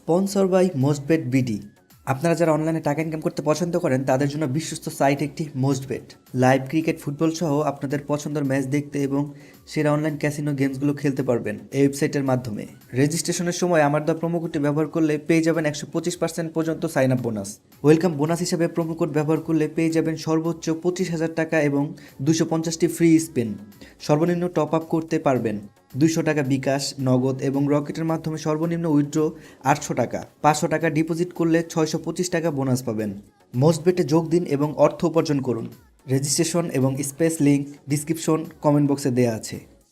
Sponsor by মোস্টবেট BD. আপনারা যারা অনলাইনে টাকা ইনকাম করতে পছন্দ করেন তাদের জন্য বিশ্বস্ত সাইট একটি মোস্টবেট। লাইভ ক্রিকেট, ফুটবল সহ আপনাদের পছন্দের ম্যাচ দেখতে এবং সেরা অনলাইন ক্যাসিনো গেমসগুলো খেলতে পারবেন এই ওয়েবসাইটের মাধ্যমে। রেজিস্ট্রেশনের সময় আমার দেওয়া প্রোমো কোডটি ব্যবহার করলে পেয়ে যাবেন 125% পর্যন্ত sign up bonus. Welcome bonus হিসাবে প্রোমো কোড ব্যবহার করলে পেয়ে যাবেন সর্বোচ্চ 25,000 টাকা এবং 250টি ফ্রি স্পিন। সর্বনিম্ন টপ আপ করতে পারবেন 200 টাকা বিকাশ, নগদ এবং রকেটের মাধ্যমে। সর্বনিম্ন উইথড্র 800 টাকা। 500 টাকা ডিপোজিট করলে 625 টাকা বোনাস পাবেন। মোস্টবেটে যোগ দিন এবং অর্থ উপার্জন করুন। রেজিস্ট্রেশন এবং স্পেস লিঙ্ক ডিসক্রিপশন কমেন্ট বক্সে দেওয়া আছে।